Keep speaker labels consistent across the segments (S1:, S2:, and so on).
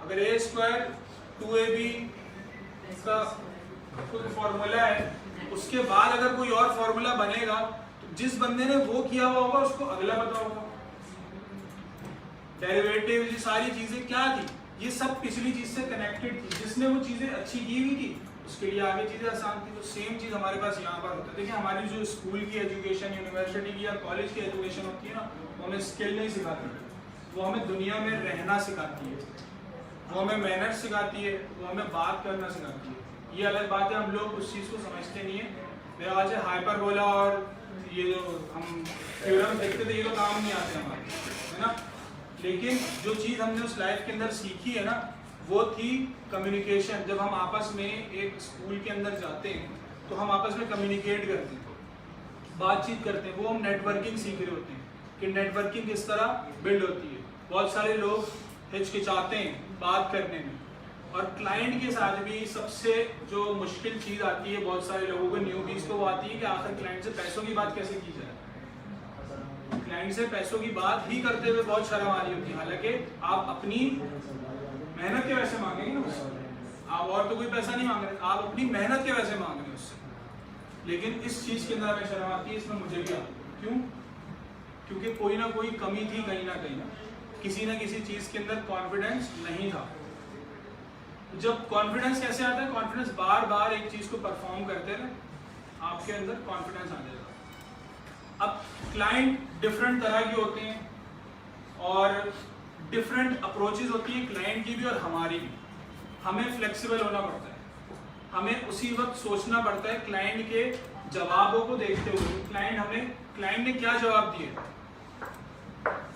S1: अगर ए square 2ab इसका कोई फॉर्मूला है, उसके बाद अगर कोई और फॉर्मूला बनेगा तो जिस बंदे ने वो किया हुआ होगा उसको अगला पता होगा। डेरिवेटिव, ये सारी चीजें क्या थी, ये सब पिछली चीज से कनेक्टेड थी। जिसने वो चीजें अच्छी की हुई थी उसके लिए आगे चीजें आसान थी। तो सेम चीज हमारे पास यहाँ पर होता है। देखिए हमारी जो स्कूल की एजुकेशन, यूनिवर्सिटी की या कॉलेज की एजुकेशन होती है ना, वो हमें स्किल नहीं सिखाती, वो हमें दुनिया में रहना सिखाती है, वो हमें मेहनत सिखाती है, वो हमें बात करना सिखाती है। ये अलग बात है, हम लोग उस चीज़ को समझते नहीं है। मेरा आज हाइपरबोला और ये जो हम थ्योरम देखते थे, ये तो काम नहीं आते हमारे, है ना। लेकिन जो चीज़ हमने उस लाइफ के अंदर सीखी है ना, वो थी कम्युनिकेशन। जब हम आपस में एक स्कूल के अंदर जाते हैं तो हम आपस में कम्युनिकेट करते हैं, बातचीत करते हैं, वो हम नेटवर्किंग सीख रहे होते हैं कि नेटवर्किंग किस तरह बिल्ड होती है। बहुत सारे लोग हिचकिचाते हैं बात करने में, और क्लाइंट के साथ भी सबसे जो मुश्किल चीज़ आती है बहुत सारे लोगों को, न्यूबीज को, वो आती है कि आखिर क्लाइंट से पैसों की बात कैसे की जाए। क्लाइंट से पैसों की बात ही करते हुए बहुत शर्म आ रही होती है, हालांकि आप अपनी मेहनत के वैसे मांगेंगे ना उससे, आप और तो कोई पैसा नहीं मांग रहे, आप अपनी मेहनत के वैसे मांग रहे हैं उससे। लेकिन इस चीज़ के अंदर हमें शर्म आती है, इसमें मुझे भी आती है। क्यों? क्योंकि कोई ना कोई कमी थी कहीं ना कहीं, किसी ना किसी चीज़ के अंदर कॉन्फिडेंस नहीं था। जब कॉन्फिडेंस कैसे आता है, कॉन्फिडेंस बार बार एक चीज़ को परफॉर्म करते रहे, आपके अंदर कॉन्फिडेंस आ जाएगा। अब क्लाइंट डिफरेंट तरह के होते हैं और डिफरेंट अप्रोचेज होती है क्लाइंट की भी और हमारी भी। हमें फ्लेक्सिबल होना पड़ता है, हमें उसी वक्त सोचना पड़ता है क्लाइंट के जवाबों को देखते हुए, क्लाइंट ने क्या जवाब दिए।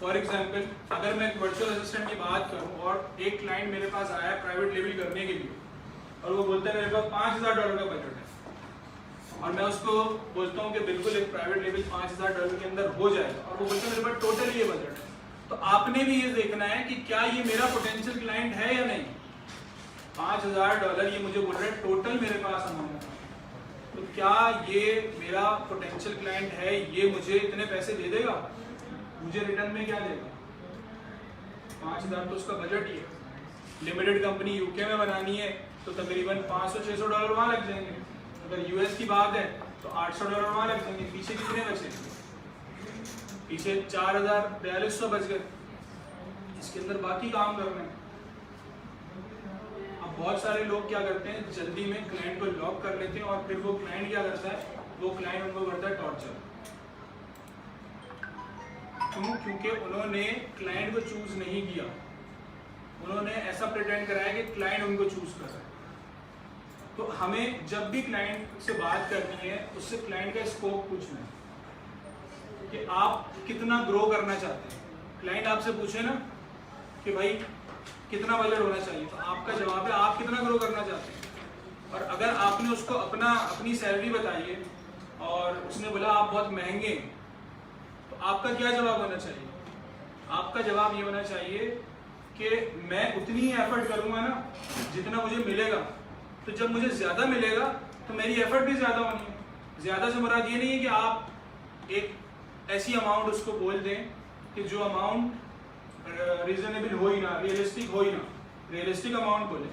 S1: फॉर एग्जाम्पल, अगर मैं वर्चुअल असिस्टेंट की बात करूं और एक क्लाइंट मेरे पास आया है प्राइवेट लेवल करने के लिए, और वो बोलता है मेरे पास $5000 का बजट है, और मैं उसको बोलता हूँ कि बिल्कुल एक प्राइवेट लेवल $5000 के अंदर हो जाएगा, और वो बोलता है मेरे पास टोटल ये बजट है। तो आपने भी ये देखना है कि क्या ये मेरा पोटेंशियल क्लाइंट है या नहीं। $5000 ये मुझे बोल रहा है टोटल मेरे पास अमाउंट है, तो क्या ये मेरा पोटेंशियल क्लाइंट है, ये मुझे इतने पैसे दे देगा, मुझे रिटर्न में क्या देगा। 5000 तो उसका बजट ही है। लिमिटेड कंपनी यूके में बनानी है तो तकरीबन $500-600 वहाँ लग जाएंगे। अगर यूएस की बात है तो $800 वहाँ लग जाएंगे। पीछे कितने बचे? पीछे 4000-4200 बच गए। इसके अंदर बाकी काम करना है। अब बहुत सारे लोग क्या करते हैं, जल्दी में क्लाइंट को लॉक कर लेते हैं, और फिर वो क्लाइंट क्या करता है, वो क्लाइंट उनको करता है टॉर्चर। क्यों? क्योंकि उन्होंने क्लाइंट को चूज नहीं किया, उन्होंने ऐसा प्रिटेंड कराया कि क्लाइंट उनको चूज कर रहा है। तो हमें जब भी क्लाइंट से बात करनी है, उससे क्लाइंट का स्कोप पूछना है कि आप कितना ग्रो करना चाहते हैं। क्लाइंट आपसे पूछे ना कि भाई कितना बजट होना चाहिए, तो आपका जवाब है आप कितना ग्रो करना चाहते हैं। और अगर आपने उसको अपनी सैलरी बताई है और उसने बोला आप बहुत महंगे, तो आपका क्या जवाब होना चाहिए? आपका जवाब ये होना चाहिए कि मैं उतनी ही एफर्ट करूंगा ना जितना मुझे मिलेगा। तो जब मुझे ज़्यादा मिलेगा तो मेरी एफर्ट भी ज़्यादा होनी है। ज़्यादा से मुराद ये नहीं है कि आप एक ऐसी अमाउंट उसको बोल दें कि जो अमाउंट रीजनेबल हो ही ना, रियलिस्टिक हो ही ना, रियलिस्टिक अमाउंट बोले।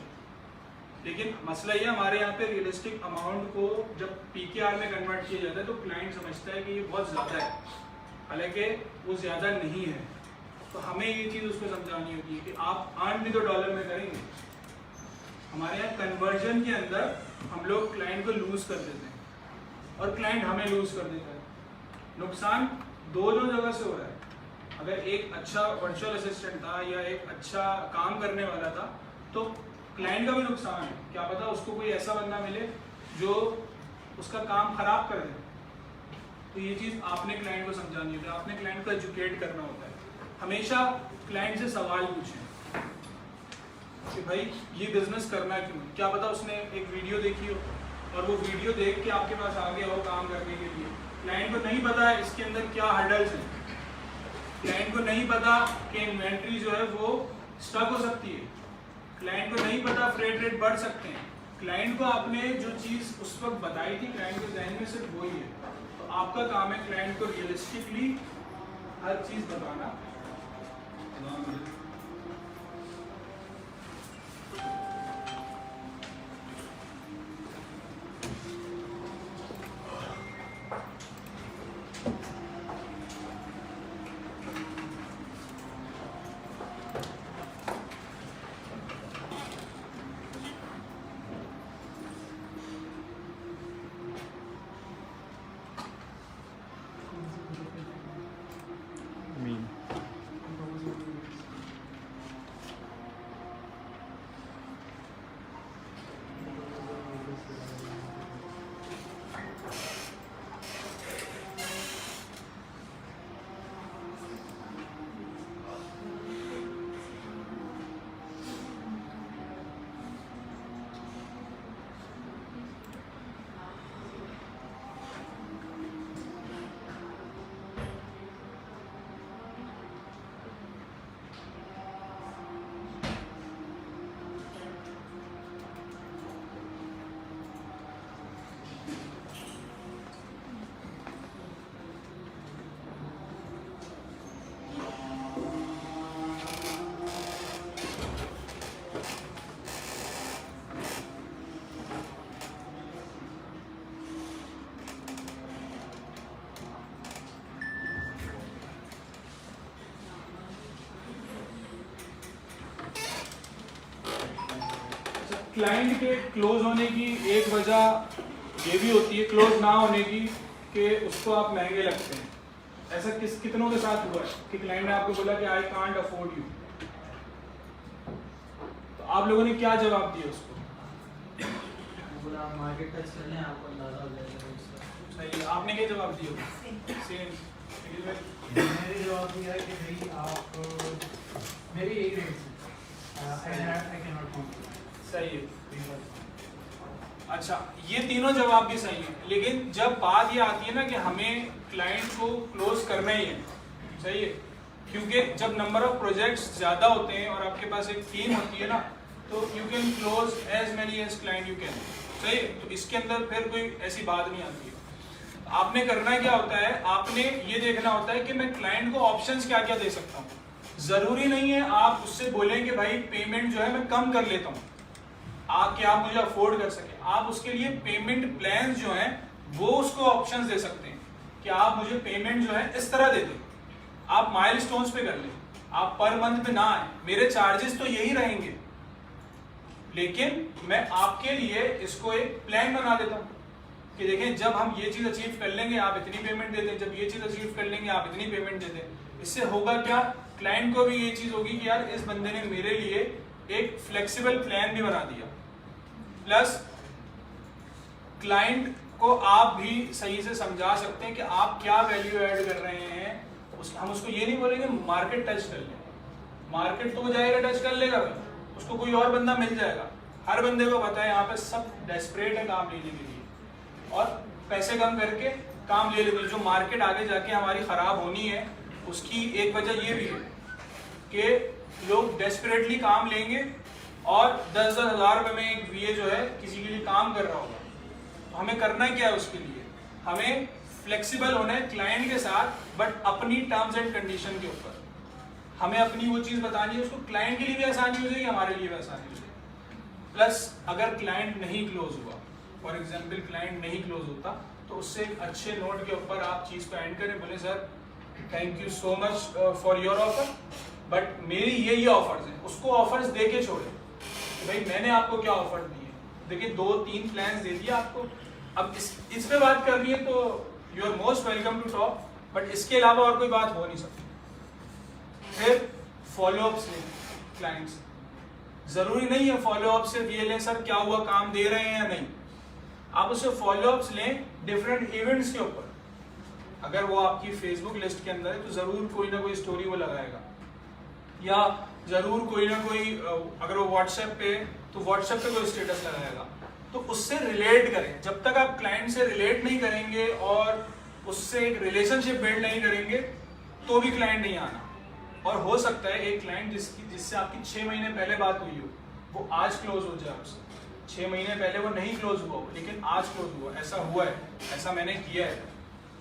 S1: लेकिन मसला ये हमारे यहाँ पे रियलिस्टिक अमाउंट को जब पीकेआर में कन्वर्ट किया जाता है तो क्लाइंट समझता है कि ये बहुत ज़्यादा है, हालांकि वो ज़्यादा नहीं है। तो हमें ये चीज़ उसको समझानी होती है कि आप अर्न भी तो डॉलर में करेंगे। हमारे यहाँ कन्वर्जन के अंदर हम लोग क्लाइंट को लूज़ कर देते हैं और क्लाइंट हमें लूज़ कर देता है। नुकसान दोनों जगह से हो रहा है। अगर एक अच्छा वर्चुअल असिस्टेंट था या एक अच्छा काम करने वाला था तो क्लाइंट का भी नुकसान है। क्या पता उसको कोई ऐसा बंदा मिले जो उसका काम खराब कर दे। तो ये चीज़ आपने क्लाइंट को समझानी होती है, आपने क्लाइंट को एजुकेट करना होता है। हमेशा क्लाइंट से सवाल पूछें कि भाई ये बिजनेस करना क्यों है। क्या पता उसने एक वीडियो देखी हो और वो वीडियो देख के आपके पास आ गया हो काम करने के लिए। क्लाइंट को नहीं पता है इसके अंदर क्या हर्डल्स हैं, क्लाइंट को नहीं पता कि इन्वेंट्री जो है वो स्टक हो सकती है, क्लाइंट को नहीं पता फ्रेट रेट बढ़ सकते हैं। क्लाइंट को आपने जो चीज़ उस वक्त बताई थी क्लाइंट के जहन में सिर्फ वही है। तो आपका काम है क्लाइंट को रियलिस्टिकली हर चीज़ बताना। क्लाइंट के क्लोज होने की एक वजह ये भी होती है, क्लोज ना होने की, कि उसको आप महंगे लगते हैं। ऐसा कितनों के साथ हुआ है कि क्लाइंट ने आपको बोला कि आई कांट अफोर्ड यू, तो आप लोगों ने क्या जवाब दिया उसको?
S2: मार्केट टच कर लें, आपको अंदाजा हो जाएगा उसका।
S1: सही है, आपने क्या जवाब दिया? सेम।
S2: मैंने जवाब दिया है कि भाई आप मेरी यही रेंज है, आई कैन नॉट कॉम्प्रोमाइज।
S1: सही है। अच्छा, ये तीनों जवाब भी सही है, लेकिन जब बात ये आती है ना कि हमें क्लाइंट को क्लोज करना ही है, सही है, क्योंकि जब नंबर ऑफ प्रोजेक्ट्स ज़्यादा होते हैं और आपके पास एक टीम होती है ना, तो you can close as many as client you can, सही है। तो इसके अंदर फिर कोई ऐसी बात नहीं आती है। आपने करना क्या होता है, आपने ये देखना होता है कि मैं क्लाइंट को ऑप्शंस क्या क्या दे सकता हूँ। ज़रूरी नहीं है आप उससे बोलें कि भाई पेमेंट जो है मैं कम कर लेता हूँ, क्या आप मुझे अफोर्ड कर सके। आप उसके लिए पेमेंट प्लान जो हैं वो उसको ऑप्शंस दे सकते हैं कि आप मुझे पेमेंट जो है इस तरह दे दें, आप माइलस्टोन्स पे कर लें, आप पर मंथ पे ना आए, मेरे चार्जेस तो यही रहेंगे, लेकिन मैं आपके लिए इसको एक प्लान बना देता हूँ कि देखें जब हम ये चीज अचीव कर लेंगे आप इतनी पेमेंट दे दें, जब ये चीज अचीव कर लेंगे आप इतनी पेमेंट दे दें। इससे होगा क्या, क्लाइंट को भी ये चीज होगी कि यार इस बंदे ने मेरे लिए एक फ्लेक्सिबल प्लान भी बना दिया, प्लस क्लाइंट को आप भी सही से समझा सकते हैं कि आप क्या वैल्यू ऐड कर रहे हैं। हम उसको ये नहीं बोलेंगे मार्केट टच कर ले, मार्केट तो वो जाएगा टच कर लेगा भाई, उसको कोई और बंदा मिल जाएगा। हर बंदे को पता है यहाँ पे सब डेस्परेट है काम लेने के लिए और पैसे कम करके काम ले लेते हैं। जो मार्केट आगे जाके हमारी खराब होनी है उसकी एक वजह ये भी है कि लोग डेस्परेटली काम लेंगे और 10-10 हज़ार रुपये में एक वीए जो है किसी के लिए काम कर रहा होगा। तो हमें करना क्या है उसके लिए, हमें फ्लेक्सिबल होना है क्लाइंट के साथ, बट अपनी टर्म्स एंड कंडीशन के ऊपर हमें अपनी वो चीज़ बतानी है, उसको क्लाइंट के लिए भी आसानी हो जाएगी, हमारे लिए भी आसानी हो जाएगी। प्लस अगर क्लाइंट नहीं क्लोज हुआ, फॉर एग्जाम्पल क्लाइंट नहीं क्लोज होता, तो उससे एक अच्छे नोट के ऊपर आप चीज़ को एंड करें, बोले sir thank you so much for your offer, but मेरी ये ऑफर्स हैं, उसको ऑफर्स दे के छोड़े कि भाई मैंने आपको क्या ऑफर दी है, देखिए 2-3 प्लान्स दे दिया आपको, अब इस पे बात करनी है तो you are most welcome to talk, but इसके अलावा और कोई बात हो नहीं सकती। फिर फॉलोअप्स लें क्लाइंट्स, जरूरी नहीं है फॉलोअप सिर्फ ये लें सर क्या हुआ, काम दे रहे हैं या नहीं, आप उससे फॉलोअप्स लें डिफरेंट इवेंट्स के ऊपर। अगर वो आपकी फेसबुक लिस्ट के अंदर है तो जरूर कोई ना कोई स्टोरी वो लगाएगा, या जरूर कोई ना कोई अगर वो व्हाट्सएप पे तो व्हाट्सएप पे कोई स्टेटस लगाएगा, तो उससे रिलेट करें। जब तक आप क्लाइंट से रिलेट नहीं करेंगे और उससे एक रिलेशनशिप बिल्ड नहीं करेंगे तो भी क्लाइंट नहीं आना। और हो सकता है एक क्लाइंट जिससे आपकी 6 महीने पहले बात हुई हो वो आज क्लोज हो जाए आपसे, 6 महीने पहले वो नहीं क्लोज हुआ हो लेकिन आज क्लोज हुआ। ऐसा हुआ है, ऐसा मैंने किया है।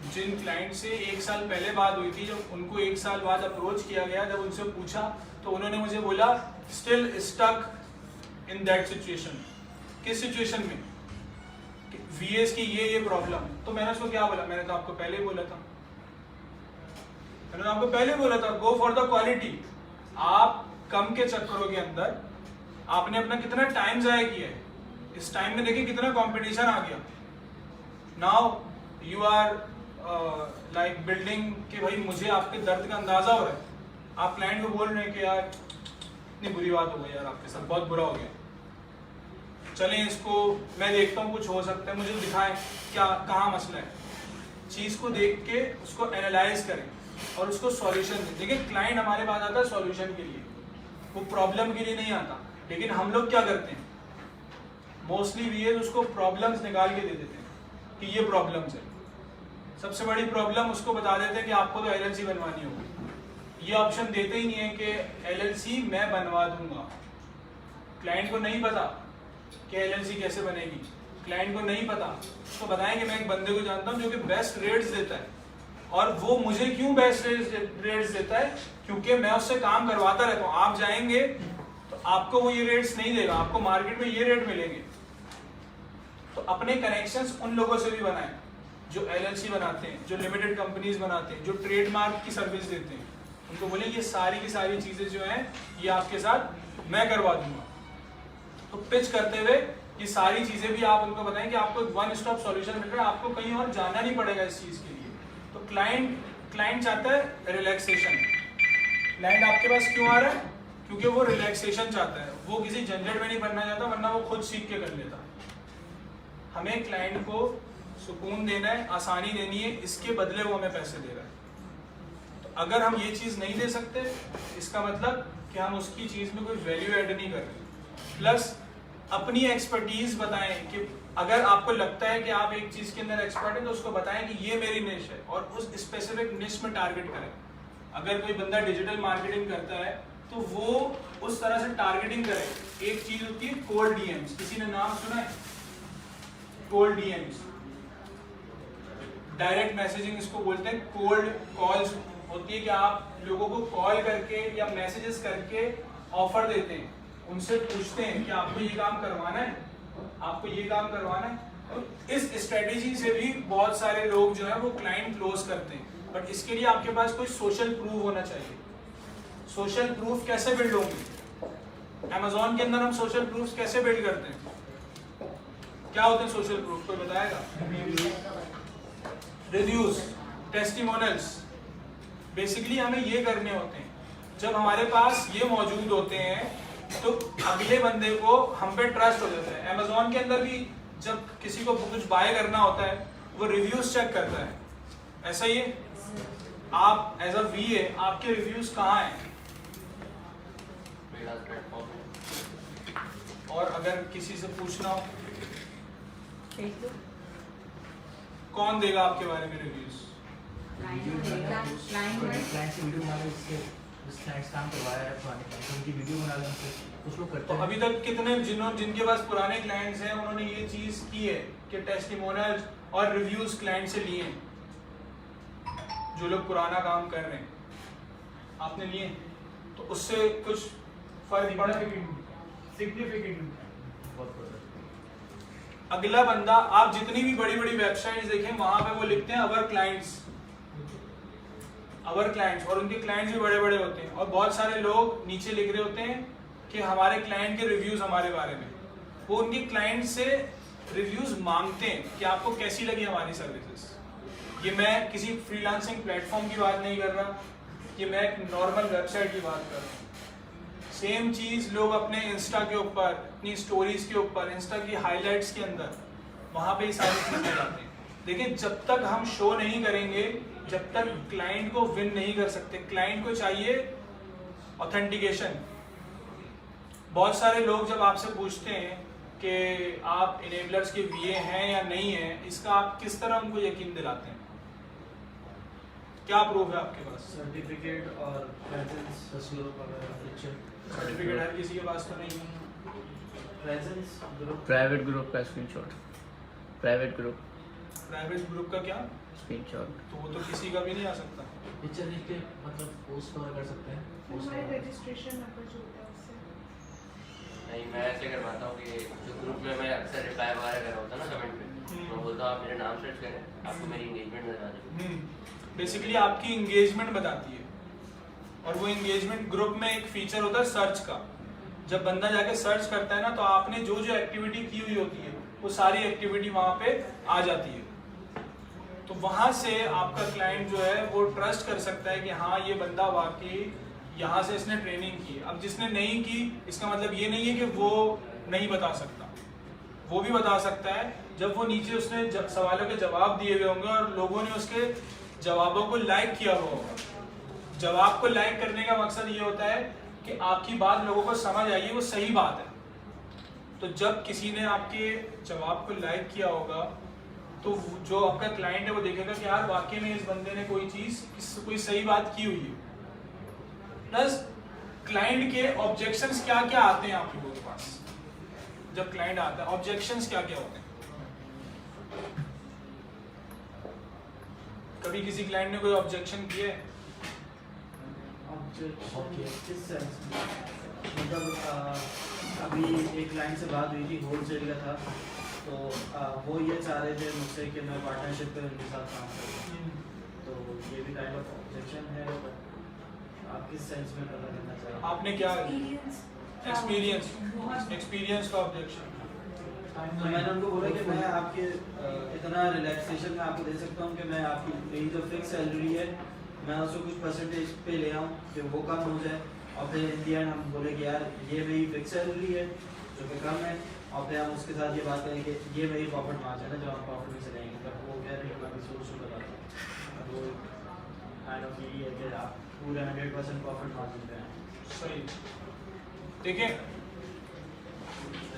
S1: जिन क्लाइंट से 1 साल पहले बात हुई थी, जब उनको 1 साल बाद अप्रोच किया गया, जब उनसे पूछा तो उन्होंने मुझे बोला still stuck in that situation. किस सिचुएशन में? वीएस की ये प्रॉब्लम। तो मैंने उसको क्या बोला, मैंने तो आपको पहले ही बोला था, मैंने आपको पहले बोला था गो फॉर द क्वालिटी। आप कम के चक्करों के अंदर आपने अपना कितना टाइम जाया किया है, इस टाइम में देखिए कितना कंपटीशन आ गया। Now you are like building कि भाई मुझे आपके दर्द का अंदाजा हो रहा है, आप क्लाइंट को बोल रहे हैं कि यार इतनी बुरी बात हो गई यार, आपके साथ बहुत बुरा हो गया, चलें इसको मैं देखता हूँ, कुछ हो सकता है, मुझे दिखाएं क्या कहाँ मसला है। चीज़ को देख के उसको एनालाइज करें और उसको सॉल्यूशन दें। देखिए क्लाइंट हमारे पास आता है सॉल्यूशन के लिए, वो प्रॉब्लम के लिए नहीं आता। लेकिन हम लोग क्या करते हैं, मोस्टली वी उसको प्रॉब्लम्स निकाल के दे देते हैं कि ये प्रॉब्लम्स है। सबसे बड़ी प्रॉब्लम उसको बता देते हैं कि आपको तो एलएलसी बनवानी होगी। ये ऑप्शन देते ही नहीं है कि एलएलसी मैं बनवा दूंगा। क्लाइंट को नहीं पता कि एलएलसी कैसे बनेगी, क्लाइंट को नहीं पता। उसको बताएं कि मैं एक बंदे को जानता हूँ जो कि बेस्ट रेट्स देता है, और वो मुझे क्यों बेस्ट रेट्स देता है, क्योंकि मैं उससे काम करवाता रहता हूँ। आप जाएंगे तो आपको वो ये रेट्स नहीं देगा, आपको मार्केट में ये रेट मिलेंगे। तो अपने कनेक्शंस उन लोगों से भी बनाएं जो एलएलसी बनाते हैं, जो लिमिटेड कंपनीज बनाते हैं, जो ट्रेडमार्क की सर्विस देते हैं। उनको बोले ये सारी की सारी चीजें जो हैं ये आपके साथ मैं करवा दूंगा। तो पिच करते हुए ये सारी चीजें भी आप उनको बताएं कि आपको वन स्टॉप सॉल्यूशन मिल रहा है, आपको कहीं और जाना नहीं पड़ेगा इस चीज के लिए। तो क्लाइंट चाहता है रिलैक्सेशन। क्लाइंट आपके पास क्यों आ रहा है? क्योंकि वो रिलैक्सेशन चाहता है, वो किसी झंझट में नहीं पड़ना चाहता, वरना वो खुद सीख के कर लेता। हमें क्लाइंट को सुकून देना है, आसानी देनी है, इसके बदले वो हमें पैसे दे रहा है। तो अगर हम ये चीज़ नहीं दे सकते, इसका मतलब कि हम उसकी चीज़ में कोई वैल्यू ऐड नहीं कर रहे। प्लस अपनी एक्सपर्टीज बताएं कि अगर आपको लगता है कि आप एक चीज़ के अंदर एक्सपर्ट हैं तो उसको बताएं कि ये मेरी निश है और उस स्पेसिफिक निश में टारगेट करें। अगर कोई बंदा डिजिटल मार्केटिंग करता है तो वो उस तरह से टारगेटिंग करे। एक चीज होती है कोल्ड डीएम्स, किसी ने नाम सुना है? कोल्ड डीएम्स, डायरेक्ट मैसेजिंग इसको बोलते हैं। कोल्ड कॉल्स होती है कि आप लोगों को कॉल करके या मैसेजेस करके ऑफर देते हैं, उनसे पूछते हैं कि आपको ये काम करवाना है, आपको ये काम करवाना है। तो इस स्ट्रेटेजी से भी बहुत सारे लोग जो है वो क्लाइंट क्लोज करते हैं। बट इसके लिए आपके पास कोई सोशल प्रूफ होना चाहिए। सोशल प्रूफ कैसे बिल्ड होंगे? Amazon के अंदर हम सोशल प्रूफ कैसे बिल्ड करते हैं? क्या होते हैं सोशल प्रूफ, कोई बताएगा? Reviews, testimonials. बेसिकली हमें ये करने होते हैं। जब हमारे पास ये मौजूद होते हैं तो अगले बंदे को हम पे ट्रस्ट हो जाता है। Amazon के अंदर भी जब किसी को कुछ बाय करना होता है वो रिव्यूज चेक करता है, ऐसा ही है। आप एज अ VA आपके रिव्यूज कहाँ हैं? और अगर किसी से पूछना हो कौन देगा आपके बारे में रिव्यूज? तो अभी तक कितने जिनके पास पुराने क्लाइंट्स हैं उन्होंने ये चीज की है कि टेस्टिमोनियल्स और रिव्यूज क्लाइंट से लिए हैं? जो लोग पुराना काम कर रहे हैं आपने लिए, तो उससे कुछ फर्क पड़ा? सिग्निफिकेंट। अगला बंदा, आप जितनी भी बड़ी बड़ी वेबसाइट्स देखें वहां पे वो लिखते हैं अवर क्लाइंट्स, और उनके क्लाइंट्स भी बड़े बड़े होते हैं। और बहुत सारे लोग नीचे लिख रहे होते हैं कि हमारे क्लाइंट के रिव्यूज हमारे बारे में। वो उनके क्लाइंट से रिव्यूज मांगते हैं कि आपको कैसी लगी हमारी सर्विसेज। ये मैं किसी फ्रीलांसिंग प्लेटफॉर्म की बात नहीं कर रहा, ये मैं एक नॉर्मल वेबसाइट की बात कर रहा हूँ। सेम चीज लोग अपने इंस्टा के ऊपर, अपनी स्टोरीज के ऊपर, इंस्टा की हाइलाइट्स के अंदर, वहां पे ये सारी चीजें लाते हैं। देखिए, जब तक हम शो नहीं करेंगे, जब तक क्लाइंट को विन नहीं कर सकते। क्लाइंट को चाहिए ऑथेंटिकेशन। बहुत सारे लोग जब आपसे पूछते हैं कि आप इनेबलर्स के VA हैं या नहीं है, इसका आप किस तरह उनको यकीन दिलाते हैं? क्या प्रूफ है आपके पास?
S2: सर्टिफिकेट और प्रेजेंस,
S1: सर्टिफिकेट हर किसी के पास तो नहीं है।
S2: प्रेजेंस,
S3: प्राइवेट ग्रुप का स्क्रीनशॉट, प्राइवेट
S1: ग्रुप का क्या
S3: स्क्रीनशॉट?
S1: तो वो तो किसी का भी नहीं आ सकता।
S2: पिक्चर लिख के मतलब पोस्ट वगैरह कर सकते हैं।
S4: हमारे रजिस्ट्रेशन नंबर जो होता है उससे।
S5: नहीं, मैं ऐसे करवाता हूँ कि जो ग्रुप में मैं अक्सर रिप्लाई वगैरह कर रहा होता ना कमेंट पे, मैं बोलता हूँ आप मेरा नाम सर्च करें, आपको मेरी इंगेजमेंट नजर आ जाएगी।
S1: बेसिकली आपकी इंगेजमेंट बताती है, और वो इंगेजमेंट ग्रुप में एक फीचर होता है सर्च का। जब बंदा जाके सर्च करता है ना, तो आपने जो जो एक्टिविटी की हुई होती है वो सारी एक्टिविटी वहां पे आ जाती है। तो वहां से आपका क्लाइंट जो है वो ट्रस्ट कर सकता है कि हाँ, ये बंदा वाकई यहाँ से इसने ट्रेनिंग की। अब जिसने नहीं की, इसका मतलब ये नहीं है कि वो नहीं बता सकता, वो भी बता सकता है। जब वो नीचे उसने सवालों के जवाब दिए हुए होंगे और लोगों ने उसके जवाबों को लाइक किया हुआ होगा। जवाब को लाइक करने का मकसद ये होता है कि आपकी बात लोगों को समझ आई है, वो सही बात है। तो जब किसी ने आपके जवाब को लाइक किया होगा तो जो आपका क्लाइंट है वो देखेगा कि यार वाकई में इस बंदे ने कोई सही बात की हुई है। प्लस क्लाइंट के ऑब्जेक्शंस क्या क्या आते हैं आप लोगों के पास? जब क्लाइंट आता है, ऑब्जेक्शंस क्या क्या होते हैं? कभी किसी क्लाइंट ने कोई ऑब्जेक्शन किया है?
S6: मतलब अभी एक क्लाइंट से बात हुई थी, होलसेल का था, तो वो ये चाह रहे थे मुझसे कि मैं पार्टनरशिप पे उनके साथ काम करूँ। तो ये भी काइंड ऑफ ऑब्जेक्शन है। आप किस सेंस में पता करना चाह रहे हैं?
S1: आपने क्या एक्सपीरियंस का ऑब्जेक्शन।
S6: तो मैंने उनको बोला कि मैं आपके इतना रिलैक्सेशन में आपको दे सकता हूँ कि मैं आपकी मेरी जो फिक्स सैलरी है मैं उसको कुछ परसेंटेज पे ले आऊँ कि वो कम हो जाए, और फिर इन दी एंड हम बोले कि यार ये मेरी फिक्स सैलरी है जो कि कम है, और फिर हम उसके साथ ये बात करें कि ये मेरी प्रॉफिट मार्जिन है जो हम प्रॉफिट में से लेंगे। तब वो कह रहे हैं कि मैं सोच बताता हूँ वो काइंड ऑफ यही है कि आप पूरे 100% प्रॉफिट मार्जिन पे हैं।
S1: सही। देखिए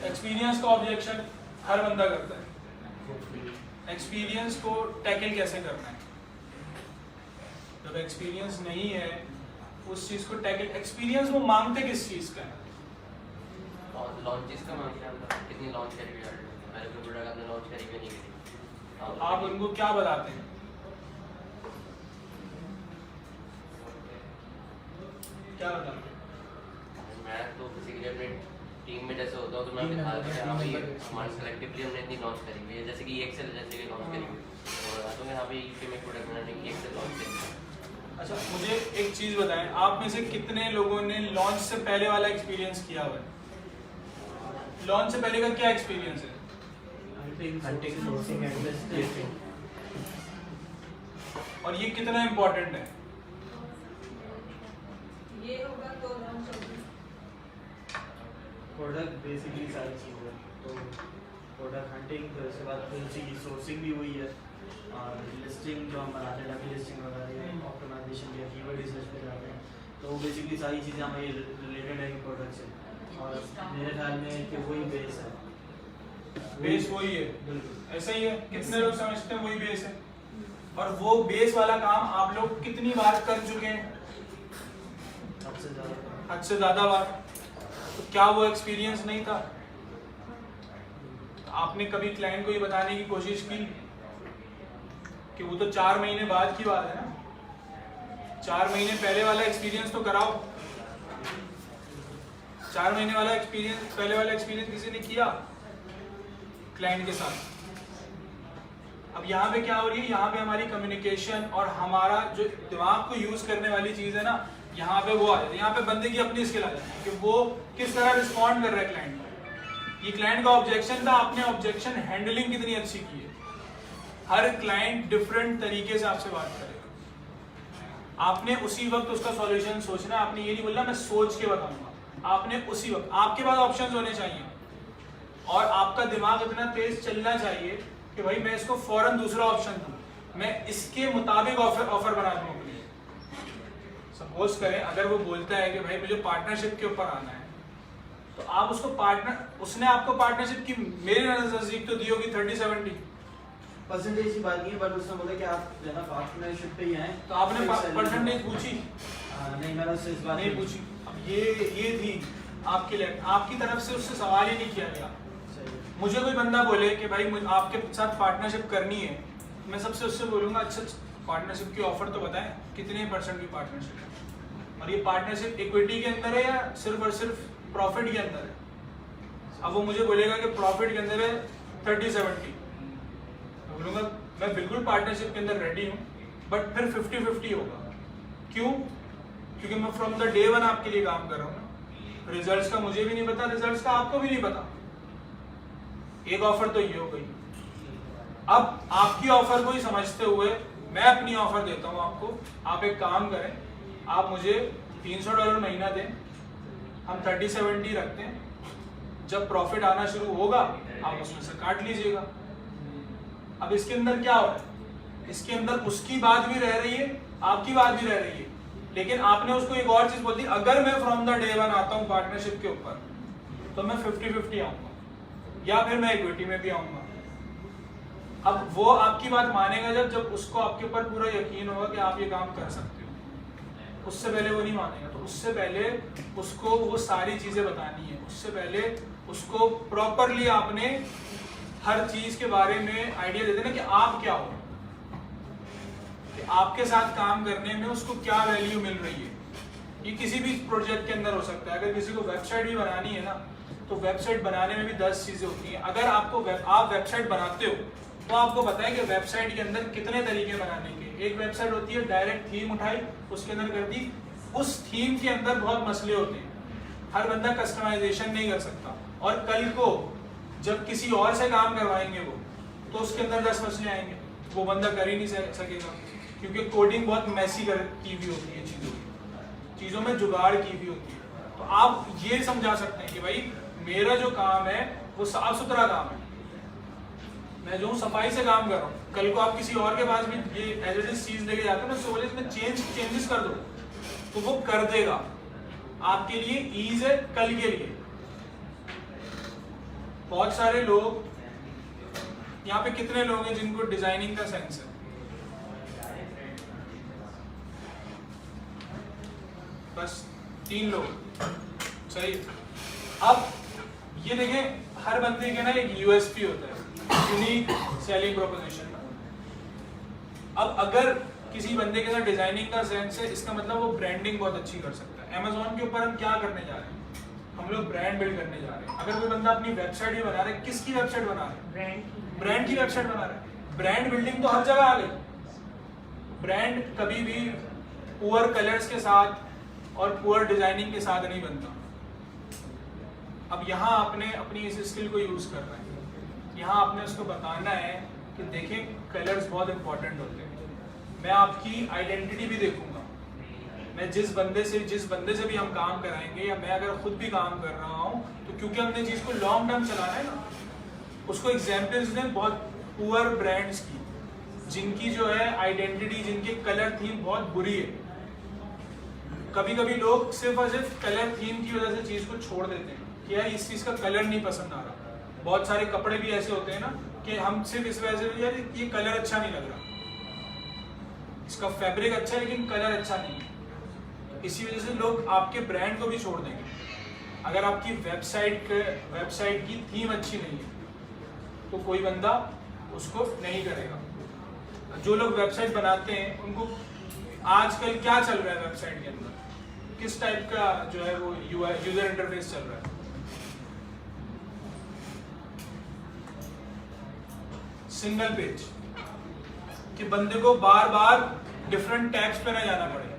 S1: एक्सपीरियंस का ऑब्जेक्शन हर बंदा करता है। एक्सपीरियंस को टैकल कैसे करना है? जब एक्सपीरियंस नहीं है उस चीज को टैकल, एक्सपीरियंस वो मांगते किस चीज का है?
S5: लॉन्चेस का मांग रहा था, कितनी लॉन्च करी हुई है, पहले कोई प्रोडक्ट आपने लॉन्च करी हुई नहीं करी।
S1: आप उनको क्या बताते हैं? क्या बताते हैं?
S5: मैं तो बेसिकली अपने टीम में जैसे होता हूँ तो मैं बताता हूँ कि हाँ भाई हमारे सेलेक्टिवली हमने इतनी लॉन्च करी हुई है, जैसे कि एक्सेल जैसे कि लॉन्च करी हुई है, तो बताता हूँ कि हाँ भाई यूके में प्रोडक्ट बनाने की एक्सेल लॉन्च करी है।
S1: अच्छा मुझे एक चीज बताएं, आप में से कितने लोगों ने लॉन्च से पहले वाला एक्सपीरियंस किया हुआ है? लॉन्च से पहले का क्या एक्सपीरियंस है?
S6: Hunting, sourcing and testing.
S1: और ये कितना इम्पोर्टेंट है?
S4: ये होगा तो लॉन्च होगी।
S6: प्रोडक्ट बेसिकली सारी चीज़ें, तो प्रोडक्ट हंटिंग, फिर उसके बाद फिर उसी की सोर्सिंग भी हुई है, और लिस्टिंग जो हम बनाते हैं डमी लिस्टिंग वगैरह, ऑप्टिमाइजेशन या कीवर्ड रिसर्च पे जाते हैं, तो वो बेसिकली सारी चीज़ें हमारी रिलेटेड है प्रोडक्ट से, और मेरे ख्याल में कि वही बेस है।
S1: बेस वही है,
S6: बिल्कुल
S1: ऐसा ही है। कितने लोग समझते हैं वही बेस है? और वो बेस वाला काम आप लोग कितनी बार कर चुके हैं?
S6: सबसे ज़्यादा।
S1: हद से ज्यादा बार। तो क्या वो एक्सपीरियंस नहीं था? आपने कभी क्लाइंट को ये बताने की कोशिश की कि वो तो 4 महीने बाद की बात है ना, 4 महीने पहले वाला एक्सपीरियंस तो कराओ। 4 महीने वाला एक्सपीरियंस, पहले वाला एक्सपीरियंस किसी ने किया क्लाइंट के साथ? अब यहाँ पे क्या हो रही है, यहाँ पे हमारी कम्युनिकेशन और हमारा जो दिमाग को यूज करने वाली चीज है ना, यहाँ पे वो आ जाती है। यहाँ पे बंदे की अपनी स्किल आ जाती है कि वो किस तरह रिस्पॉन्ड कर रहा है क्लाइंट को। ये क्लाइंट का ऑब्जेक्शन था, आपने ऑब्जेक्शन हैंडलिंग कितनी अच्छी की है। हर क्लाइंट डिफरेंट तरीके से आपसे बात करेगा, आपने उसी वक्त उसका सॉल्यूशन सोचना है। आपने ये नहीं बोलना मैं सोच के बताऊंगा, आपने उसी वक्त, आपके पास ऑप्शंस होने चाहिए और आपका दिमाग इतना तेज चलना चाहिए कि भाई मैं इसको फौरन दूसरा ऑप्शन दूं, मैं इसके मुताबिक ऑफर बना दूं अपने लिए। सपोज करें अगर वो बोलता है कि भाई मुझे पार्टनरशिप के ऊपर आना है, तो आप उसको उसने आपको पार्टनरशिप की मेरे नजदीक तो दी होगी 30-70
S6: परसेंटेज की बात नहीं है, बट उसने बोला कि आप जो है ना पार्टनरशिप पे ही हैं,
S1: तो आपने परसेंटेज पूछी?
S6: नहीं, मैंने उससे इस बात
S1: नहीं पूछी। अब ये थी आपकी आपकी तरफ से उससे सवाल ही नहीं किया गया। मुझे कोई बंदा बोले कि भाई आपके साथ पार्टनरशिप करनी है, मैं सबसे उससे बोलूँगा अच्छा पार्टनरशिप की ऑफर तो बताएं, कितने % की पार्टनरशिप है, और ये पार्टनरशिप इक्विटी के अंदर है या सिर्फ और सिर्फ प्रॉफिट के अंदर है? अब वो मुझे बोलेगा कि प्रॉफिट के अंदर है 30-70, मैं बोलूँगा मैं बिल्कुल पार्टनरशिप के अंदर रेडी हूँ, बट फिर 50-50 होगा। क्यों? क्योंकि मैं फ्रॉम द डे 1 आपके लिए काम कर रहा हूँ ना। रिजल्ट्स का मुझे भी नहीं पता, रिजल्ट्स का आपको भी नहीं पता। एक ऑफर तो ये हो गई। अब आपकी ऑफर को ही समझते हुए मैं अपनी ऑफर देता हूँ आपको। आप एक काम करें, आप मुझे $300 महीना दें, हम 30-70 रखते हैं, जब प्रॉफिट आना शुरू होगा आप उसमें से काट लीजिएगा। अब इसके अंदर क्या हो रहा है, इसके अंदर उसकी बात भी रह रही है, आपकी बात भी रह रही है, लेकिन आपने उसको एक और चीज बोल दी, अगर मैं फ्रॉम द डे 1 आता हूँ पार्टनरशिप के ऊपर तो मैं 50-50 आऊंगा या फिर मैं इक्विटी में भी आऊंगा। अब वो आपकी बात मानेगा जब उसको आपके ऊपर पूरा यकीन होगा कि आप ये काम कर सकते हो। उससे पहले वो नहीं मानेगा। तो उससे पहले उसको वो सारी चीजें बतानी है, उससे पहले उसको प्रॉपरली आपने हर चीज के बारे में आइडिया दे देना कि आप क्या हो, कि आपके साथ काम करने में उसको क्या वैल्यू मिल रही है। ये किसी भी प्रोजेक्ट के अंदर हो सकता है। अगर किसी को वेबसाइट भी बनानी है ना, तो वेबसाइट बनाने में भी 10 चीजें होती हैं। अगर आपको आप वेबसाइट बनाते हो तो आपको पता है कि वेबसाइट के अंदर कितने तरीके बनाने के। एक वेबसाइट होती है डायरेक्ट थीम उठाई, उसके अंदर कर दी, उस थीम के अंदर बहुत मसले होते हैं। हर बंदा कस्टमाइजेशन नहीं कर सकता, और कल को जब किसी और से काम करवाएंगे वो, तो उसके अंदर 10 मसले आएंगे, वो बंदा कर ही नहीं सकेगा, क्योंकि कोडिंग बहुत मैसी की हुई होती है, चीज़ों में जुगाड़ की हुई होती है। तो आप ये समझा सकते हैं कि भाई मेरा जो काम है वो साफ सुथरा काम है, मैं जो सफाई से काम कर रहा हूँ। कल को आप किसी और के पास भी ये एज इट इज चीज लेके जाते हो ना, सो बोले इसमें चेंजेस कर दो, तो वो कर देगा, आपके लिए ईज है कल के लिए। बहुत सारे लोग यहाँ पे, कितने लोग हैं जिनको डिजाइनिंग का सेंस है? बस 3 लोग, सही। अब ये देखें, हर बंदे के ना एक यूएसपी होता है, यूनिक सेलिंग प्रोपोजिशन। अब अगर किसी बंदे के साथ डिजाइनिंग का सेंस है, इसका मतलब वो ब्रांडिंग बहुत अच्छी कर सकता है। Amazon के ऊपर हम क्या करने जा रहे हैं? हम लोग ब्रांड बिल्ड करने जा रहे हैं। अगर कोई बंदा अपनी वेबसाइट ही बना रहा है, किसकी वेबसाइट बना रहा है? ब्रांड की वेबसाइट बना रहा है। ब्रांड बिल्डिंग तो हर जगह आ गई। ब्रांड कभी भी पुअर कलर्स के साथ और पुअर डिजाइनिंग के साथ नहीं बनता। अब यहाँ आपने अपनी इस स्किल को यूज करना है, यहाँ आपने उसको बताना है कि देखें कलर्स बहुत इंपॉर्टेंट होते हैं। मैं आपकी आइडेंटिटी भी देखूंगा, मैं जिस बंदे से भी हम काम कराएंगे, या मैं अगर खुद भी काम कर रहा हूँ, तो क्योंकि हमने चीज को लॉन्ग टर्म चलाना है ना, उसको एग्जाम्पल्स दें बहुत पुअर ब्रांड्स की, जिनकी जो है आइडेंटिटी, जिनके कलर थीम बहुत बुरी है। कभी कभी लोग सिर्फ और सिर्फ कलर थीम की वजह से चीज को छोड़ देते हैं कि यार इस चीज का कलर नहीं पसंद आ रहा। बहुत सारे कपड़े भी ऐसे होते हैं ना कि हम सिर्फ इस वजह से, यार ये कलर अच्छा नहीं लग रहा, इसका फैब्रिक अच्छा है लेकिन कलर अच्छा नहीं है, इसी वजह से लोग आपके ब्रांड को भी छोड़ देंगे। अगर आपकी वेबसाइट की थीम अच्छी नहीं है तो कोई बंदा उसको नहीं करेगा। जो लोग वेबसाइट बनाते हैं उनको आजकल क्या चल रहा है वेबसाइट के अंदर, किस टाइप का जो है वो यूजर इंटरफेस चल रहा है? सिंगल पेज, कि बंदे को बार बार डिफरेंट टैब्स पे ना जाना पड़े,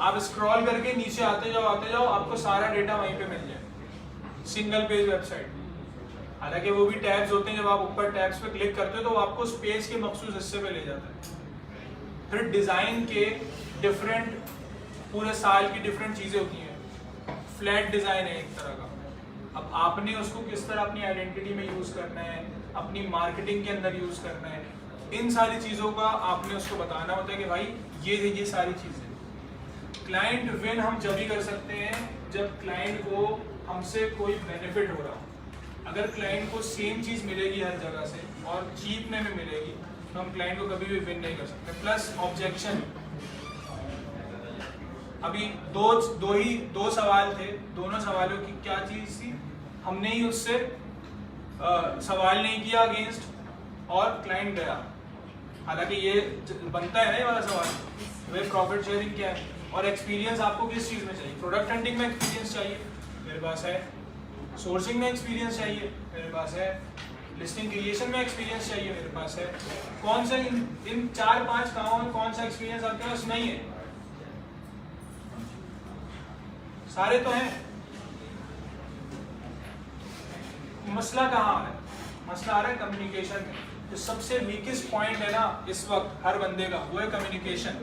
S1: आप स्क्रॉल करके नीचे आते जाओ, आपको सारा डेटा वहीं पे मिल जाए। सिंगल पेज वेबसाइट, हालांकि वो भी टैब्स होते हैं, जब आप ऊपर टैब्स पे क्लिक करते हो तो वो आपको उस पेज के मखसूस हिस्से पे ले जाता है। फिर डिजाइन के डिफरेंट, पूरे साल की डिफरेंट चीजें होती हैं। फ्लैट डिजाइन है एक तरह का, अब आपने उसको किस तरह अपनी आइडेंटिटी में यूज करना है, अपनी मार्केटिंग के अंदर यूज करना है, इन सारी चीजों का आपने उसको बताना होता है कि भाई ये सारी चीजें। क्लाइंट विन हम जब ही कर सकते हैं जब क्लाइंट को हमसे कोई बेनिफिट हो रहा हो। अगर क्लाइंट को सेम चीज मिलेगी हर जगह से और चीप में मिलेगी, तो हम क्लाइंट को कभी भी विन नहीं कर सकते। प्लस ऑब्जेक्शन, अभी दो सवाल थे, दोनों सवालों की क्या चीज थी, हमने ही उससे सवाल नहीं किया अगेंस्ट और क्लाइंट गया। हालांकि ये बनता है ना ये वाला सवाल, वे प्रॉफिट शेयरिंग क्या है, और एक्सपीरियंस आपको किस चीज में चाहिए? प्रोडक्ट हंटिंग में एक्सपीरियंस चाहिए, मेरे पास है। सोर्सिंग में एक्सपीरियंस चाहिए, मेरे पास है। लिस्टिंग क्रिएशन में एक्सपीरियंस चाहिए, मेरे पास है। कौन सा इन 4-5 कामों में कौन सा एक्सपीरियंस आपके पास नहीं है? सारे तो हैं। मसला कहाँ आ रहा है? मसला आ रहा है कम्युनिकेशन में। जो सबसे वीकेस्ट पॉइंट है ना इस वक्त हर बंदे का, वो है कम्युनिकेशन।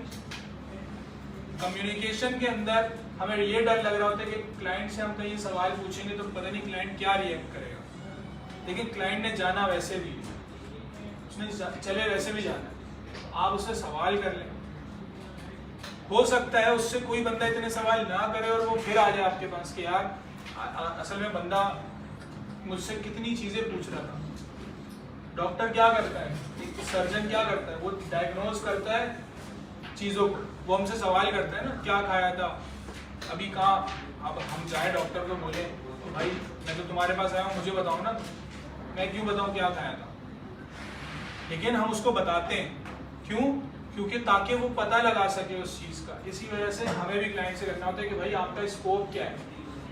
S1: कम्युनिकेशन के अंदर हमें ये डर लग रहा होता है कि क्लाइंट से हम कहीं सवाल पूछेंगे तो पता नहीं क्लाइंट क्या रिएक्ट करेगा। लेकिन क्लाइंट ने जाना वैसे भी, उसने चले वैसे भी जाना, आप उससे सवाल कर लें। हो सकता है उससे कोई बंदा इतने सवाल ना करे और वो फिर आ जाए आपके पास कि यार असल में बंदा मुझसे कितनी चीजें पूछ रहा था। डॉक्टर क्या करता है, सर्जन क्या करता है, वो डायग्नोज करता है चीजों को, वो हमसे सवाल करता है ना, क्या खाया था, अभी कहाँ। अब हम जाए डॉक्टर को बोले तो भाई मैं तो तुम्हारे पास आया हूँ, मुझे बताओ ना, मैं क्यों बताऊँ क्या खाया था। लेकिन हम उसको बताते हैं, क्यों? क्योंकि ताकि वो पता लगा सके उस चीज का। इसी वजह से हमें भी क्लाइंट से करना होता है कि भाई आपका स्कोप क्या है,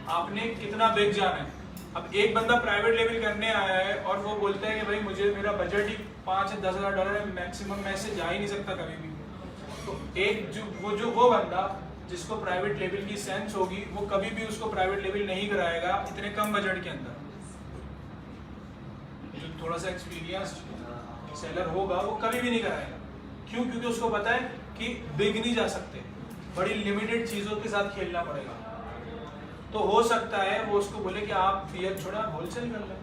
S1: आपने कितना बिग जाना है। अब एक बंदा प्राइवेट लेवल करने आया है और वो बोलता है कि भाई मुझे मेरा बजट ही 5 से 10 हज़ार डॉलर है मैक्सिमम, मैं इससे जा ही नहीं सकता कभी भी। तो एक वो बंदा जिसको प्राइवेट लेवल की सेंस होगी वो कभी भी उसको प्राइवेट लेवल नहीं कराएगा इतने कम बजट के अंदर। जो थोड़ा सा एक्सपीरियंस सेलर होगा वो कभी भी नहीं कराएगा। क्यों? क्योंकि उसको पता है कि बिग नहीं जा सकते, बड़ी लिमिटेड चीज़ों के साथ खेलना पड़ेगा। तो हो सकता है वो उसको बोले कि आप बियर छोड़ा होलसेल कर लें,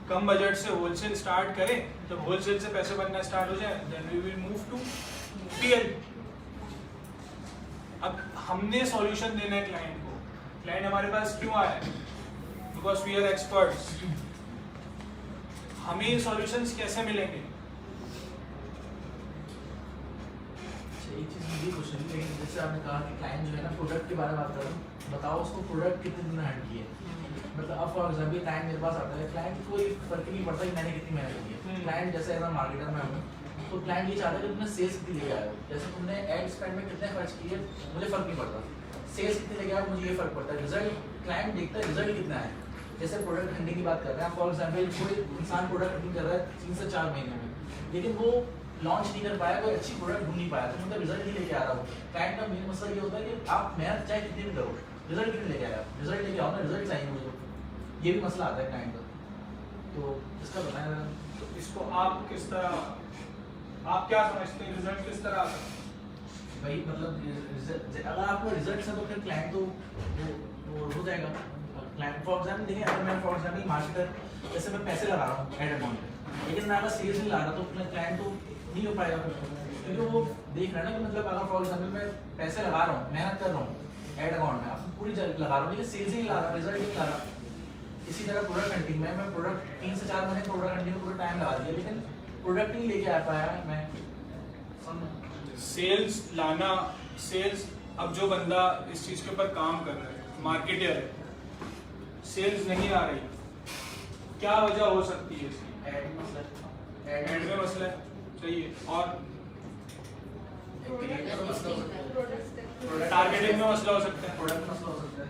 S1: कम बजट से होलसेल स्टार्ट करें, जब होलसेल से पैसे बनना स्टार्ट हो जाए then we will move to PL. अब हमने सॉल्यूशन देना है क्लाइंट को। क्लाइंट हमारे पास क्यों आया है? Because we are experts. हमें सॉल्यूशंस कैसे मिलेंगे?
S7: एक चीज़ मुझे क्वेश्चन है, जैसे आपने कहा कि क्लाइंट जो है ना प्रोडक्ट के बारे में बात कर रहा हूँ, बताओ उसको प्रोडक्ट कितने दिन हैंड की है। मतलब अब फॉर एग्जाम्पल क्लाइंट मेरे पास आता है, क्लाइंट को कोई फर्क नहीं पड़ता कि मैंने कितनी मेहनत की है। क्लाइंट जैसे एज अ मार्केटर मैं हूँ, तो क्लाइंट ये चाहता है कि तुमने सेल्स कितनी लेके आए हो। जैसे तुमने एड स्पेंड में कितने खर्च किए मुझे फर्क नहीं पड़ता, सेल्स कितनी लेके आए मुझे ये फर्क पड़ता है। रिजल्ट क्लाइंट देखता है रिजल्ट कितना है। जैसे प्रोडक्ट हंटिंग की बात कर रहे हैं, फॉर एग्जाम्पल कोई इंसान प्रोडक्ट हंटिंग कर रहा है 3 से 4 महीने में, लेकिन वो लॉन्च नहीं कर पाया, कोई अच्छी प्रोडक्ट ढूंढ नहीं पाया, तो मतलब रिजल्ट नहीं लेके आ रहा हो। क्लाइंट का मेन मसला ये होता है कि आप मेहनत चाहे कितनी भी करो, रिजल्ट कितने लेके आया, रिजल्ट लेके आओ ना, रिजल्ट चाहिए मुझे। ये भी मसला आता है क्लाइंट का, तो इसका बताएं।
S1: तो इसको आप किस तरह, आप क्या समझते हैं रिजल्ट किस तरह आता है?
S7: भाई मतलब अगर आपको रिजल्ट है तो फिर क्लाइंट तो वो हो जाएगा। क्लाइंट फॉर एग्जाम्पल देखिए, अगर मैं फॉर एग्जाम्पल मार्केटर जैसे मैं पैसे लगा रहा हूँ एड अमाउंट पे, लेकिन मैं अगर सेल्स नहीं ला रहा तो क्लाइंट तो नहीं हो पाएगा, क्योंकि वो देख रहा है ना कि मतलब अगर फॉर एग्जाम्पल मैं पैसे लगा रहा हूँ, मेहनत कर रहा हूँ एड अकाउंट में, आप पूरी लगा रहा हूँ, लेकिन सेल्स नहीं ला रहा, रिजल्ट नहीं ला रहा। इसी तरह प्रोडक्ट हंटिंग में मैं प्रोडक्ट 3 से 4 महीने प्रोडक्ट हंटिंग में पूरा टाइम लगा दिया, लेकिन प्रोडक्ट नहीं लेके आ पाया मैं।
S1: सेल्स लाना, सेल्स, अब जो बंदा इस चीज के ऊपर काम कर रहा है, मार्केटर है, सेल्स नहीं आ रही, क्या वजह हो सकती है इसकी?
S7: एड में मसला
S1: एड में मसला है, सही है। और टारगेटिंग में मसला हो सकता है,
S7: प्रोडक्ट मसला हो सकता है।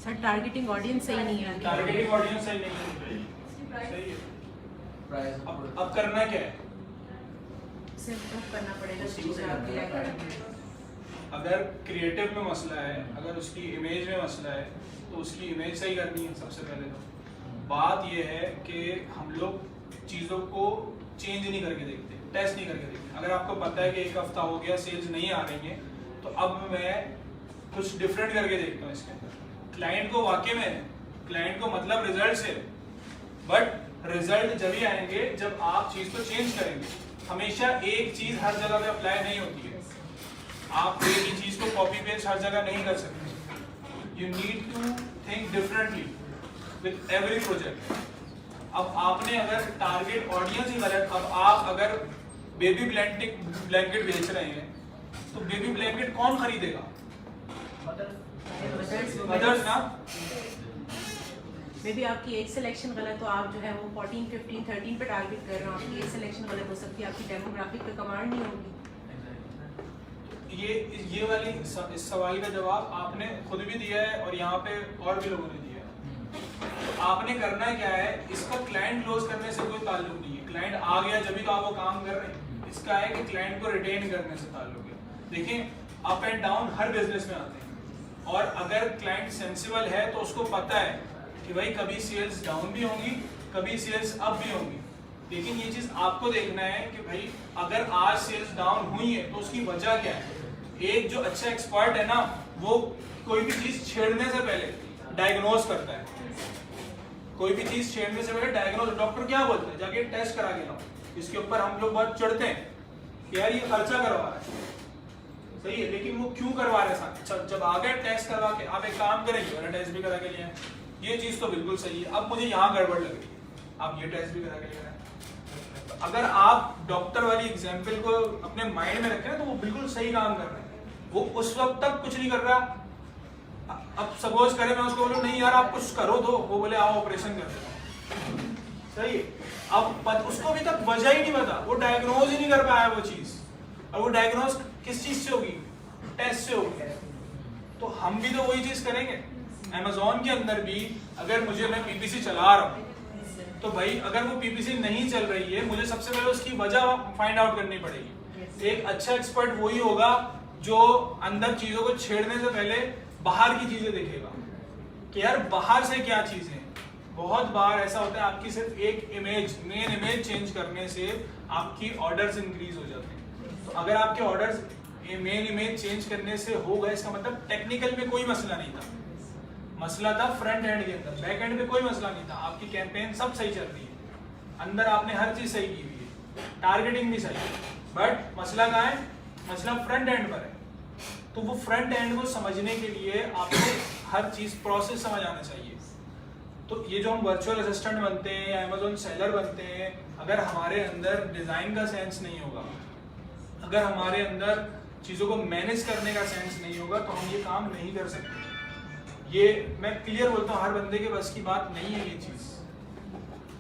S8: सर टारगेटिंग ऑडियंस सही नहीं है।
S1: टारगेटिंग ऑडियंस सही नहीं है, सही है।
S7: प्राइस
S1: अब करना क्या है?
S8: सिर्फ करना पड़ेगा
S7: उसी को
S8: चीज़ें आपके
S7: करना
S8: लिए।
S7: पड़ेगा।
S1: अगर क्रिएटिव में मसला है, अगर उसकी इमेज में मसला है, तो उसकी इमेज सही करनी है सबसे पहले। तो बात यह है कि हम लोग चीज़ों को चेंज नहीं करके देखते, टेस्ट नहीं करके देखते। अगर आपको पता है कि 1 हफ्ता हो गया सेल्स नहीं आ रही है, तो अब मैं कुछ डिफरेंट करके देखता हूँ इसके अंदर। क्लाइंट को वाकई में, क्लाइंट को मतलब रिजल्ट से, बट रिजल्ट जब ही आएंगे जब आप चीज़ को चेंज करेंगे। हमेशा एक चीज़ हर जगह पे अप्लाई नहीं होती है, आप एक ही चीज़ को कॉपी पेस्ट हर जगह नहीं कर सकते। You need to think differently with every project. अब आपने अगर टारगेट ऑडियंस ही गलत, अब आप अगर बेबी ब्लैंकेट बेच रहे हैं तो बेबी ब्लैंकेट कौन खरीदेगा? मदर्स ना।
S8: मे बी आपकी एज सिलेक्शन गलत हो, आप जो है वो 14, 15, 13 पे टारगेट कर रहे हो, आपकी एज सिलेक्शन गलत हो सकती है, आपकी डेमोग्राफिक पे कमांड नहीं होगी।
S1: ये वाली इस सवाल का जवाब आपने खुद भी दिया है और यहाँ पे और भी लोगों ने दिया है। तो आपने करना क्या है, इसका क्लाइंट क्लोज करने से कोई ताल्लुक नहीं है। क्लाइंट आ गया जब भी तो आप वो काम कर रहे हैं, इसका है कि क्लाइंट को रिटेन करने से ताल्लुक है। देखिए, up and down her business में आते हैं, और अगर क्लाइंट सेंसिबल है तो उसको पता है कि भाई कभी सेल्स डाउन भी होंगी, कभी सेल्स अप भी होंगी। लेकिन ये चीज़ आपको देखना है कि भाई अगर आज सेल्स डाउन हुई है तो उसकी वजह क्या है। एक जो अच्छा एक्सपर्ट है ना, वो कोई भी चीज़ छेड़ने से पहले डायग्नोज करता है। कोई भी चीज़ छेड़ने से पहले डायग्नोज, डॉक्टर क्या बोलते हैं, जाके टेस्ट करा के लाओ। इसके ऊपर हम लोग बहुत चढ़ते हैं कि यार ये खर्चा करवा रहा है, सही है, लेकिन वो क्यों करवा रहे हैं? जब आ गए टेस्ट करवा के, आप एक काम करेंगे, मैंने टेस्ट भी करा के लिया है, ये चीज़ तो बिल्कुल सही है, अब मुझे यहाँ गड़बड़ लग रही है, आप ये टेस्ट भी करा के ले रहे हैं। अगर आप डॉक्टर वाली एग्जाम्पल को अपने माइंड में रखें तो वो बिल्कुल सही काम कर रहे हैं। वो उस वक्त तक कुछ नहीं कर रहा। अब सपोज करें मैं उसको बोलूं नहीं यार आप कुछ करो, तो वो बोले आओ ऑपरेशन कर देता, सही है। अब उसको अभी तक वजह ही नहीं पता, वो डायग्नोज ही नहीं कर पाया वो चीज़, और वो डायग्नोज किस चीज़ से होगी? टेस्ट से होगी। तो हम भी तो वही चीज़ करेंगे। Amazon के अंदर भी अगर मैं PPC चला रहा हूँ, तो भाई अगर वो PPC नहीं चल रही है, मुझे सबसे पहले उसकी वजह फाइंड आउट करनी पड़ेगी। एक अच्छा एक्सपर्ट वही होगा जो अंदर चीजों को छेड़ने से पहले बाहर की चीजें देखेगा कि यार बाहर से क्या चीजें हैं। बहुत बार ऐसा होता है आपकी सिर्फ एक इमेज, मेन इमेज चेंज करने से आपकी ऑर्डर्स इंक्रीज हो जाते हैं। तो अगर आपके ऑर्डर्स मेन इमेज चेंज करने से हो गए, इसका मतलब टेक्निकल में कोई मसला नहीं था, मसला था फ्रंट एंड के अंदर, बैक एंड में कोई मसला नहीं था। आपकी कैंपेन सब सही चल रही है, अंदर आपने हर चीज सही की हुई है, टारगेटिंग भी सही है, बट मसला कहाँ है? मसला फ्रंट एंड पर है। तो वो फ्रंट एंड को समझने के लिए आपको हर चीज प्रोसेस समझ आना चाहिए। तो ये जो हम वर्चुअल असिस्टेंट बनते हैं या अमेज़न सेलर बनते हैं, अगर हमारे अंदर डिजाइन का सेंस नहीं होगा, अगर हमारे अंदर चीजों को मैनेज करने का सेंस नहीं होगा, तो हम ये काम नहीं कर सकते। ये मैं क्लियर बोलता हूँ, हर बंदे के बस की बात नहीं है ये चीज।